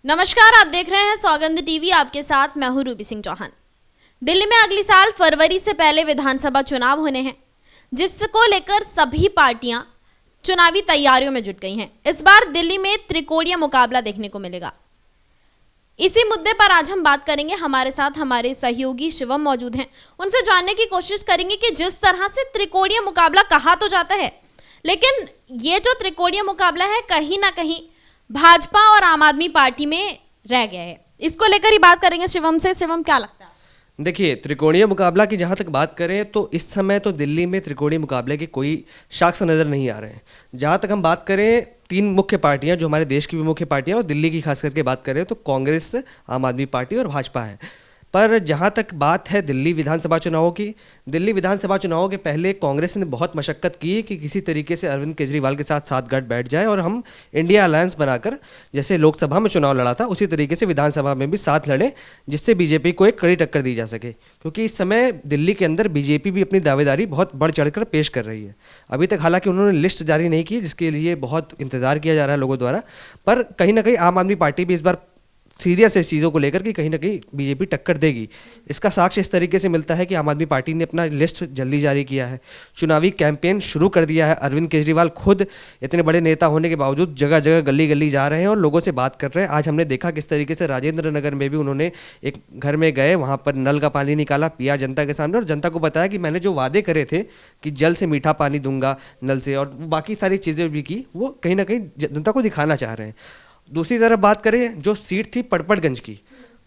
नमस्कार, आप देख रहे हैं सौगंध टीवी। आपके साथ मैं हूं रूबी सिंह चौहान। दिल्ली में अगली साल फरवरी से पहले विधानसभा चुनाव होने हैं, जिसको लेकर सभी पार्टियां चुनावी तैयारियों में जुट गई हैं। इस बार दिल्ली में त्रिकोणीय मुकाबला देखने को मिलेगा। इसी मुद्दे पर आज हम बात करेंगे। हमारे साथ हमारे सहयोगी शिवम मौजूद हैं। उनसे जानने की कोशिश करेंगे कि जिस तरह से त्रिकोणीय मुकाबला कहा तो जाता है, लेकिन ये जो त्रिकोणीय मुकाबला है कहीं ना कहीं भाजपा और आम आदमी पार्टी में रह गया है। इसको लेकर ही बात करेंगे शिवम से। शिवम, क्या लगता है? देखिए, त्रिकोणीय मुकाबला की जहाँ तक बात करें तो इस समय तो दिल्ली में त्रिकोणीय मुकाबले के कोई साक्ष्य नज़र नहीं आ रहे हैं। जहाँ तक हम बात करें, तीन मुख्य पार्टियां जो हमारे देश की भी मुख्य पार्टियां और दिल्ली की खास करके बात करें तो कांग्रेस, आम आदमी पार्टी और भाजपा है। पर जहाँ तक बात है दिल्ली विधानसभा चुनावों की, दिल्ली विधानसभा चुनावों के पहले कांग्रेस ने बहुत मशक्कत की कि किसी तरीके से अरविंद केजरीवाल के साथ साथ गांठ बैठ जाए और हम इंडिया अलायंस बनाकर जैसे लोकसभा में चुनाव लड़ा था उसी तरीके से विधानसभा में भी साथ लड़ें, जिससे बीजेपी को एक कड़ी टक्कर दी जा सके। क्योंकि इस समय दिल्ली के अंदर बीजेपी भी अपनी दावेदारी बहुत बढ़ चढ़कर पेश कर रही है। अभी तक हालांकि उन्होंने लिस्ट जारी नहीं की, जिसके लिए बहुत इंतजार किया जा रहा है लोगों द्वारा। पर कहीं ना कहीं आम आदमी पार्टी भी इस बार सीरियस है इस चीज़ों को लेकर कि कहीं ना कहीं बीजेपी टक्कर देगी। इसका साक्ष्य इस तरीके से मिलता है कि आम आदमी पार्टी ने अपना लिस्ट जल्दी जारी किया है, चुनावी कैंपेन शुरू कर दिया है। अरविंद केजरीवाल खुद इतने बड़े नेता होने के बावजूद जगह जगह गली गली जा रहे हैं और लोगों से बात कर रहे हैं। आज हमने देखा किस तरीके से राजेंद्र नगर में भी उन्होंने एक घर में गए, वहाँ पर नल का पानी निकाला, पिया जनता के सामने और जनता को बताया कि मैंने जो वादे करे थे कि जल से मीठा पानी दूंगा नल से और बाकी सारी चीज़ें भी की, वो कहीं ना कहीं जनता को दिखाना चाह रहे हैं। दूसरी तरफ बात करें, जो सीट थी पड़पड़गंज की,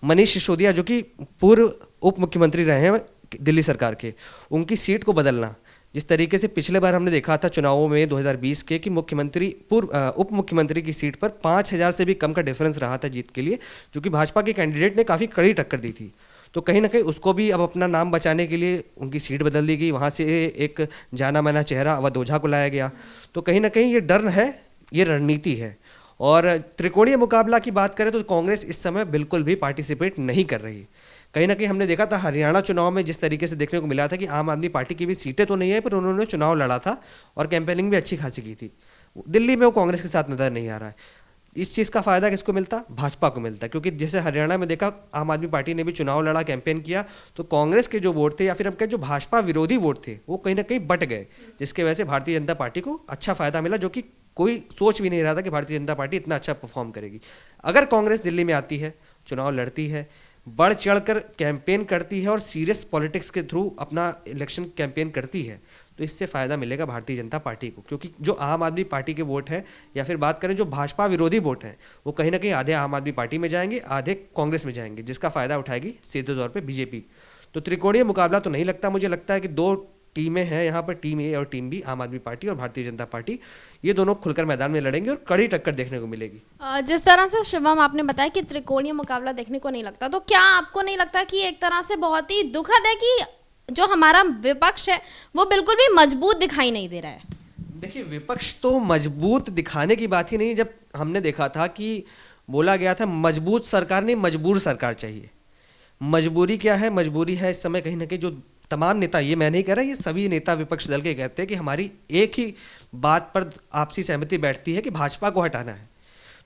मनीष सिसोदिया जो कि पूर्व उप मुख्यमंत्री रहे हैं दिल्ली सरकार के, उनकी सीट को बदलना, जिस तरीके से पिछले बार हमने देखा था चुनावों में 2020 के कि मुख्यमंत्री उप मुख्यमंत्री की सीट पर 5,000 से भी कम का डिफरेंस रहा था जीत के लिए, जो कि भाजपा के कैंडिडेट ने काफ़ी कड़ी टक्कर दी थी। तो कहीं ना कहीं उसको भी अब अपना नाम बचाने के लिए उनकी सीट बदल दी गई, वहाँ से एक जाना माना चेहरा अवध ओझा को लाया गया। तो कहीं ना कहीं ये डर है, ये रणनीति है। और त्रिकोणीय मुकाबला की बात करें तो कांग्रेस इस समय बिल्कुल भी पार्टिसिपेट नहीं कर रही। कहीं ना कहीं हमने देखा था हरियाणा चुनाव में जिस तरीके से देखने को मिला था कि आम आदमी पार्टी की भी सीटें तो नहीं है, पर उन्होंने चुनाव लड़ा था और कैंपेनिंग भी अच्छी खासी की थी। दिल्ली में वो कांग्रेस के साथ नजर नहीं आ रहा है। इस चीज़ का फायदा किसको मिलता? भाजपा को मिलता। क्योंकि जैसे हरियाणा में देखा, आम आदमी पार्टी ने भी चुनाव लड़ा, कैंपेन किया, तो कांग्रेस के जो वोट थे या फिर हम कहें जो भाजपा विरोधी वोट थे वो कहीं ना कहीं बट गए, जिसके वजह से भारतीय जनता पार्टी को अच्छा फायदा मिला, जो कि कोई सोच भी नहीं रहा था कि भारतीय जनता पार्टी इतना अच्छा परफॉर्म करेगी। अगर कांग्रेस दिल्ली में आती है, चुनाव लड़ती है, बढ़ चढ़कर कैंपेन करती है और सीरियस पॉलिटिक्स के थ्रू अपना इलेक्शन कैंपेन करती है, तो इससे फ़ायदा मिलेगा भारतीय जनता पार्टी को। क्योंकि जो आम आदमी पार्टी के वोट हैं या फिर बात करें जो भाजपा विरोधी वोट हैं, वो कहीं ना कहीं आधे आम आदमी पार्टी में जाएंगे, आधे कांग्रेस में जाएंगे, जिसका फ़ायदा उठाएगी सीधे तौर पर बीजेपी। तो त्रिकोणीय मुकाबला तो नहीं लगता। मुझे लगता है कि दो टीमें हैं यहाँ पर, टीम ए और टीम बी, आम आदमी पार्टी और भारतीय जनता पार्टी, ये दोनों खुलकर मैदान में लड़ेंगे और कड़ी टक्कर देखने को मिलेगी। जिस तरह से शिवम आपने बताया कि त्रिकोणीय मुकाबला देखने को नहीं लगता, तो क्या आपको नहीं लगता कि एक तरह से बहुत ही दुखद है कि जो हमारा विपक्ष है वो बिल्कुल भी मजबूत दिखाई नहीं दे रहा है? देखिए, विपक्ष तो मजबूत दिखाने की बात ही नहीं। जब हमने देखा था कि बोला गया था मजबूत सरकार नहीं, मजबूर सरकार चाहिए। मजबूरी क्या है? मजबूरी है इस समय कहीं ना कहीं जो तमाम नेता, ये मैं नहीं कह रहा, ये सभी नेता विपक्ष दल के कहते हैं कि हमारी एक ही बात पर आपसी सहमति बैठती है कि भाजपा को हटाना है।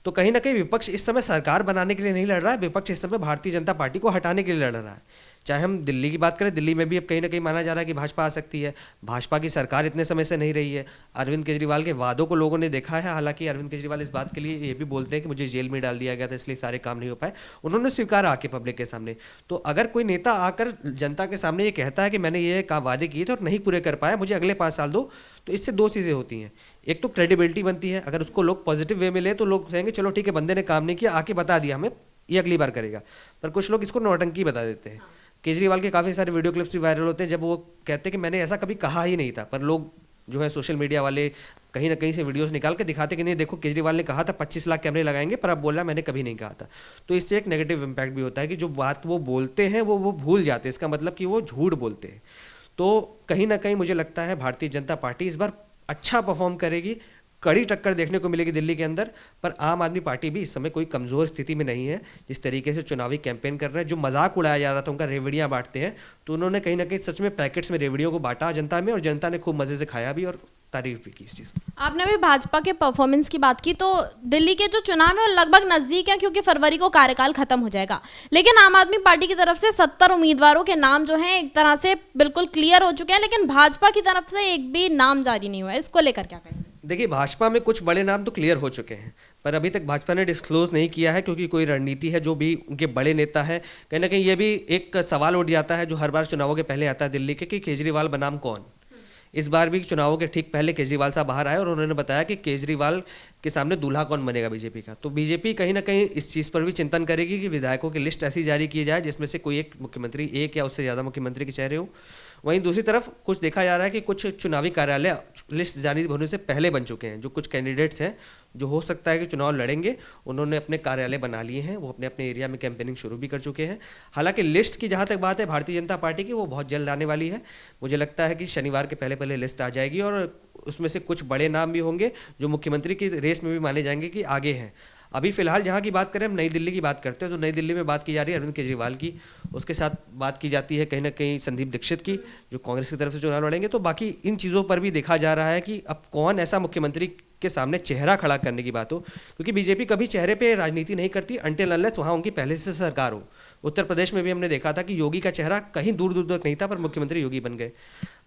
तो कहीं ना कहीं विपक्ष इस समय सरकार बनाने के लिए नहीं लड़ रहा है, विपक्ष इस समय भारतीय जनता पार्टी को हटाने के लिए लड़ रहा है। चाहे हम दिल्ली की बात करें, दिल्ली में भी अब कहीं ना कहीं माना जा रहा है कि भाजपा आ सकती है। भाजपा की सरकार इतने समय से नहीं रही है। अरविंद केजरीवाल के वादों को लोगों ने देखा है। हालांकि अरविंद केजरीवाल इस बात के लिए ये भी बोलते हैं कि मुझे जेल में डाल दिया गया था, इसलिए सारे काम नहीं हो पाए। उन्होंने स्वीकारा आके पब्लिक के सामने। तो अगर कोई नेता आकर जनता के सामने ये कहता है कि मैंने ये वादे किए थे और नहीं पूरे कर पाया, मुझे अगले 5 साल दो, तो इससे दो चीज़ें होती हैं। एक तो क्रेडिबिलिटी बनती है, अगर उसको लोग पॉजिटिव वे में ले तो लोग कहेंगे चलो ठीक है, बंदे ने काम नहीं किया, आके बता दिया हमें, ये अगली बार करेगा। पर कुछ लोग इसको नौटंकी बता देते हैं। केजरीवाल के काफ़ी सारे वीडियो क्लिप्स भी वायरल होते हैं जब वो कहते हैं कि मैंने ऐसा कभी कहा ही नहीं था, पर लोग जो है सोशल मीडिया वाले कहीं ना कहीं से वीडियोस निकाल के दिखाते कि नहीं देखो केजरीवाल ने कहा था 25 लाख कैमरे लगाएंगे, पर अब बोल रहा मैंने कभी नहीं कहा था। तो इससे एक नेगेटिव इम्पैक्ट भी होता है कि जो बात वो बोलते हैं वो भूल जाते हैं, इसका मतलब कि वो झूठ बोलते हैं। तो कहीं ना कहीं मुझे लगता है भारतीय जनता पार्टी इस बार अच्छा परफॉर्म करेगी, कड़ी टक्कर देखने को मिलेगी दिल्ली के अंदर। पर आम आदमी पार्टी भी इस समय कोई कमज़ोर स्थिति में नहीं है। जिस तरीके से चुनावी कैंपेन कर रहे हैं, जो मजाक उड़ाया जा रहा था उनका रेवड़ियाँ बांटते हैं, तो उन्होंने कहीं ना कहीं सच में पैकेट्स में रेवड़ियों को बांटा जनता में, और जनता ने खूब मज़े से खाया भी और तारीफ भी की इस चीज़। आपने अभी भाजपा के परफॉर्मेंस की बात की, तो दिल्ली के जो चुनाव है वो लगभग नजदीक है क्योंकि फरवरी को कार्यकाल खत्म हो जाएगा, लेकिन आम आदमी पार्टी की तरफ से 70 उम्मीदवारों के नाम जो हैं एक तरह से बिल्कुल क्लियर हो चुके हैं, लेकिन भाजपा की तरफ से एक भी नाम जारी नहीं हुआ है। इसको लेकर क्या कहेंगे? देखिए, भाजपा में कुछ बड़े नाम तो क्लियर हो चुके हैं, पर अभी तक भाजपा ने डिस्क्लोज नहीं किया है क्योंकि कोई रणनीति है जो भी उनके बड़े नेता है। कहीं ना कहीं ये भी एक सवाल उठ जाता है जो हर बार चुनावों के पहले आता है दिल्ली के, कि केजरीवाल बनाम कौन। इस बार भी चुनावों के ठीक पहले केजरीवाल साहब बाहर आए और उन्होंने बताया कि केजरीवाल के सामने दूल्हा कौन बनेगा बीजेपी का। तो बीजेपी कहीं ना कहीं इस चीज़ पर भी चिंतन करेगी कि विधायकों की लिस्ट ऐसी जारी की जाए जिसमें से कोई एक मुख्यमंत्री, एक या उससे ज़्यादा मुख्यमंत्री के चेहरे हो। वहीं दूसरी तरफ कुछ देखा जा रहा है कि कुछ चुनावी कार्यालय लिस्ट जारी होने से पहले बन चुके हैं। जो कुछ कैंडिडेट्स हैं जो हो सकता है कि चुनाव लड़ेंगे, उन्होंने अपने कार्यालय बना लिए हैं, वो अपने अपने एरिया में कैंपेनिंग शुरू भी कर चुके हैं। हालांकि लिस्ट की जहां तक बात है भारतीय जनता पार्टी की, वो बहुत जल्द आने वाली है। मुझे लगता है कि शनिवार के पहले पहले लिस्ट आ जाएगी और उसमें से कुछ बड़े नाम भी होंगे जो मुख्यमंत्री की रेस में भी माने जाएंगे कि आगे हैं। अभी फिलहाल जहाँ की बात करें, हम नई दिल्ली की बात करते हैं, तो नई दिल्ली में बात की जा रही है अरविंद केजरीवाल की, उसके साथ बात की जाती है कहीं ना कहीं संदीप दीक्षित की जो कांग्रेस की तरफ से चुनाव लड़ेंगे। तो बाकी इन चीज़ों पर भी देखा जा रहा है कि अब कौन ऐसा मुख्यमंत्री के सामने चेहरा खड़ा करने की बात हो, क्योंकि बीजेपी कभी चेहरे पे राजनीति नहीं करती अनटिल अनलेस वहाँ उनकी पहले से सरकार हो। उत्तर प्रदेश में भी हमने देखा था कि योगी का चेहरा कहीं दूर दूर तक नहीं था, पर मुख्यमंत्री योगी बन गए।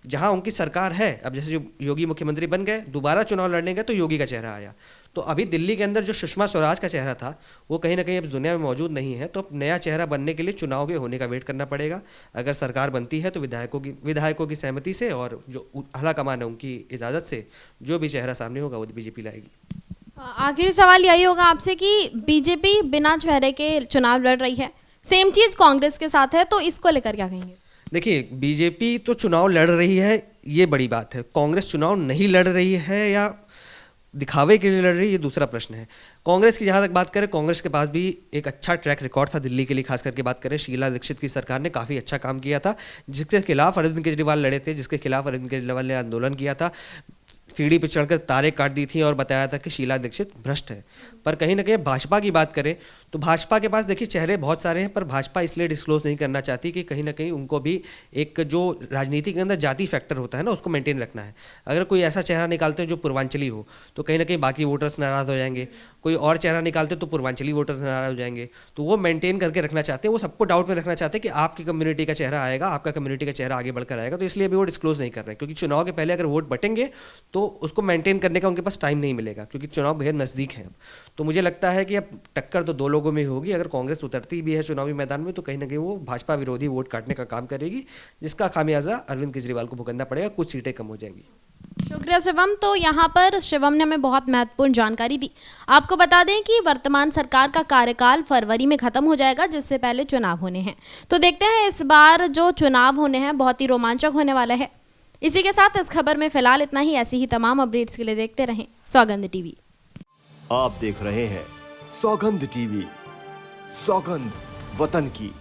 जहाँ उनकी सरकार है, अब जैसे जो योगी मुख्यमंत्री बन गए, दोबारा चुनाव लड़ने गए तो योगी का चेहरा आया। तो अभी दिल्ली के अंदर जो सुषमा स्वराज का चेहरा था वो कहीं ना कहीं अब दुनिया में मौजूद नहीं है। तो अब नया चेहरा बनने के लिए चुनाव के होने का वेट करना पड़ेगा। अगर सरकार बनती है तो विधायकों की सहमति से और जो आला कमान है उनकी इजाज़त से जो भी चेहरा सामने होगा वो बीजेपी लाएगी। आखिरी सवाल यही होगा आपसे कि बीजेपी बिना चेहरे के चुनाव लड़ रही है, सेम चीज़ कांग्रेस के साथ है, तो इसको लेकर क्या कहेंगे? देखिए, बीजेपी तो चुनाव लड़ रही है, ये बड़ी बात है। कांग्रेस चुनाव नहीं लड़ रही है या दिखावे के लिए लड़ रही है, ये दूसरा प्रश्न है। कांग्रेस की जहाँ तक बात करें, कांग्रेस के पास भी एक अच्छा ट्रैक रिकॉर्ड था दिल्ली के लिए। खास करके बात करें, शीला दीक्षित की सरकार ने काफ़ी अच्छा काम किया था, जिसके खिलाफ अरविंद केजरीवाल लड़े थे, जिसके खिलाफ अरविंद केजरीवाल ने आंदोलन किया था, सीढ़ी पर चढ़कर तारे काट दी थी और बताया था कि शीला दीक्षित भ्रष्ट है। पर कहीं ना कहीं भाजपा की बात करें तो भाजपा के पास देखिए चेहरे बहुत सारे हैं, पर भाजपा इसलिए डिस्क्लोज नहीं करना चाहती कि कहीं ना कहीं उनको भी एक जो राजनीति के अंदर जाति फैक्टर होता है ना, उसको मेंटेन रखना है। अगर कोई ऐसा चेहरा निकालते हैं जो पूर्वांचली हो तो कहीं ना कहीं बाकी वोटर्स नाराज़ हो जाएंगे। कोई और चेहरा निकालते तो पूर्वांचली वोटर्स नाराज़ हो जाएंगे। तो वो मेंटेन करके रखना चाहते हैं, वो सबको डाउट में रखना चाहते हैं कि आपकी कम्युनिटी का चेहरा आएगा, आपका कम्युनिटी का चेहरा आगे बढ़कर आएगा। तो इसलिए अभी वो डिस्क्लोज नहीं कर रहे हैं, क्योंकि चुनाव के पहले अगर वोट बटेंगे तो उसको मेंटेन करने का उनके पास टाइम नहीं मिलेगा, क्योंकि चुनाव बेहद नज़दीक है। तो मुझे लगता है कि अब टक्कर तो दो लोगों में होगी। अगर कांग्रेस उतरती भी है चुनावी मैदान में तो कहीं ना कहीं वो भाजपा विरोधी वोट काटने का काम करेगी, जिसका खामियाजा अरविंद केजरीवाल को भुगतना पड़ेगा, कुछ सीटें कम हो जाएंगी। शुक्रिया शिवम। तो यहाँ पर शिवम ने हमें बहुत महत्वपूर्ण जानकारी दी। आपको बता दें कि वर्तमान सरकार का कार्यकाल फरवरी में खत्म हो जाएगा, जिससे पहले चुनाव होने हैं। तो देखते हैं इस बार जो चुनाव होने हैं बहुत ही रोमांचक होने वाला है। इसी के साथ इस खबर में फिलहाल इतना ही। ऐसी ही तमाम अपडेट्स के लिए देखते रहें सौगंध टीवी। आप देख रहे हैं सौगंध टीवी, सौगंध वतन की।